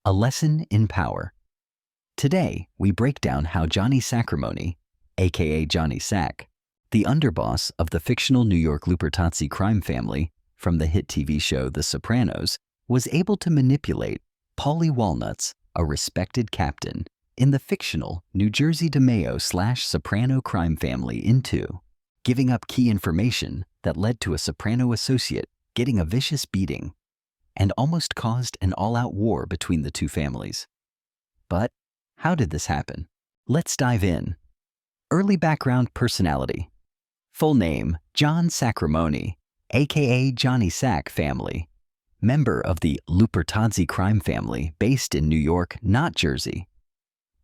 A lesson in power. Today, we break down how Johnny Sacrimony, aka Johnny Sack, the underboss of the fictional New York Lupertazzi crime family from the hit TV show The Sopranos, was able to manipulate Paulie Walnuts, a respected captain in the fictional New Jersey DeMeo/Soprano crime family, into giving up key information that led to a Soprano associate getting a vicious beating and almost caused an all-out war between the two families. But how did this happen? Let's dive in. Early background: personality. Full name: John Sacrimony, aka Johnny Sack family. Member of the Lupertazzi crime family based in New York, not Jersey.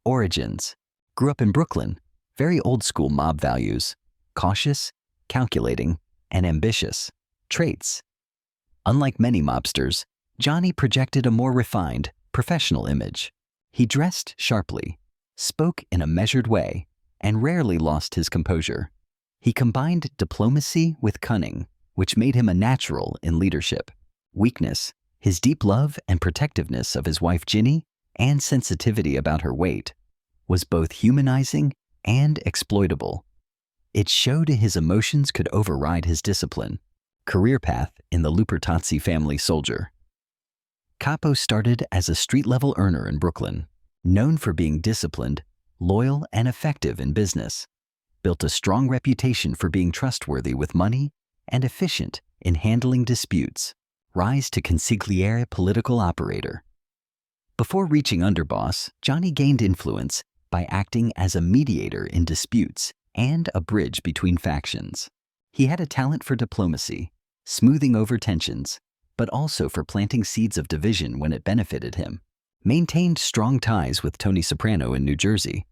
Origins: grew up in Brooklyn, very old school mob values, cautious, calculating, and ambitious. Traits: unlike many mobsters, Johnny projected a more refined, professional image. He dressed sharply, spoke in a measured way, and rarely lost his composure. He combined diplomacy with cunning, which made him a natural in leadership. Weakness: his deep love and protectiveness of his wife Ginny, and sensitivity about her weight, was both humanizing and exploitable. It showed his emotions could override his discipline. Career path in the Lupertazzi family: soldier. Capo started as a street-level earner in Brooklyn, known for being disciplined, loyal, and effective in business. Built a strong reputation for being trustworthy with money and efficient in handling disputes. Rise to consigliere political operator. Before reaching underboss, Johnny gained influence by acting as a mediator in disputes and a bridge between factions. He had a talent for diplomacy, smoothing over tensions, but also for planting seeds of division when it benefited him. Maintained strong ties with Tony Soprano in New Jersey,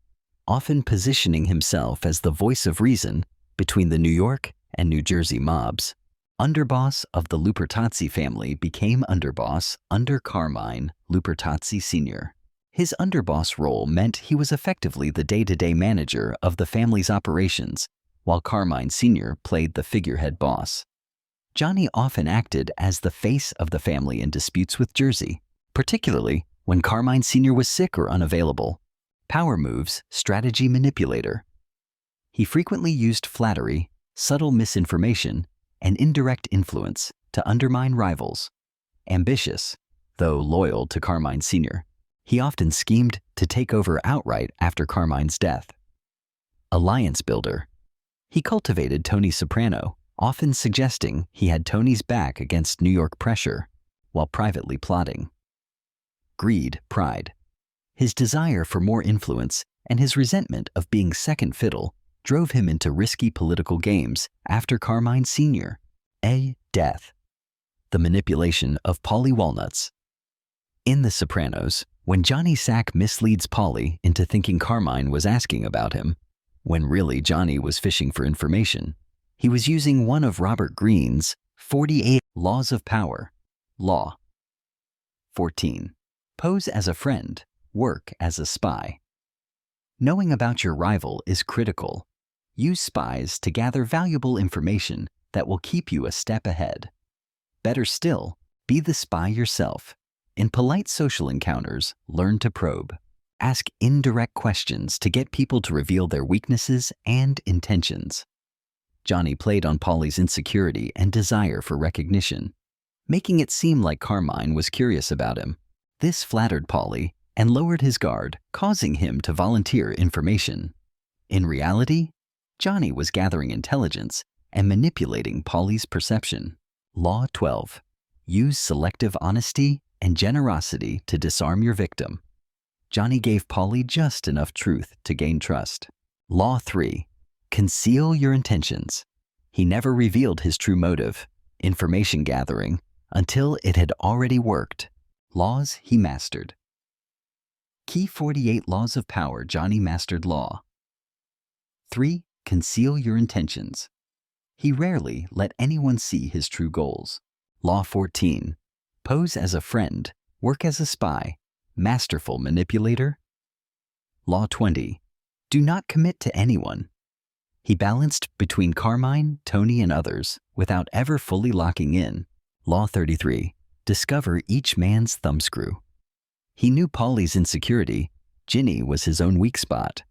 often positioning himself as the voice of reason between the New York and New Jersey mobs. Underboss of the Lupertazzi family became underboss under Carmine Lupertazzi Sr. His underboss role meant he was effectively the day-to-day manager of the family's operations, while Carmine Sr. played the figurehead boss. Johnny often acted as the face of the family in disputes with Jersey, particularly when Carmine Sr. was sick or unavailable. Power moves: strategy manipulator. He frequently used flattery, subtle misinformation, and indirect influence to undermine rivals. Ambitious, though loyal to Carmine Sr., he often schemed to take over outright after Carmine's death. Alliance builder. He cultivated Tony Soprano, often suggesting he had Tony's back against New York pressure, while privately plotting. Greed, pride. His desire for more influence and his resentment of being second fiddle drove him into risky political games after Carmine Sr. Death. The manipulation of Paulie Walnuts. In The Sopranos, when Johnny Sack misleads Paulie into thinking Carmine was asking about him, when really Johnny was fishing for information, he was using one of Robert Greene's 48 laws of power. Law 14. Pose as a friend, work as a spy. Knowing about your rival is critical. Use spies to gather valuable information that will keep you a step ahead. Better still, be the spy yourself. In polite social encounters, learn to probe. Ask indirect questions to get people to reveal their weaknesses and intentions. Johnny played on Paulie's insecurity and desire for recognition, making it seem like Carmine was curious about him. This flattered Paulie and lowered his guard, causing him to volunteer information. In reality, Johnny was gathering intelligence and manipulating Paulie's perception. Law 12. Use selective honesty and generosity to disarm your victim. Johnny gave Paulie just enough truth to gain trust. Law 3. Conceal your intentions. He never revealed his true motive, information gathering, until it had already worked. Laws he mastered. Key 48 laws of power Johnny mastered. Law 3. Conceal your intentions. He rarely let anyone see his true goals. Law 14. Pose as a friend, work as a spy, masterful manipulator. Law 20. Do not commit to anyone. He balanced between Carmine, Tony, and others without ever fully locking in. Law 33. Discover each man's thumbscrew. He knew Paulie's insecurity. Ginny was his own weak spot.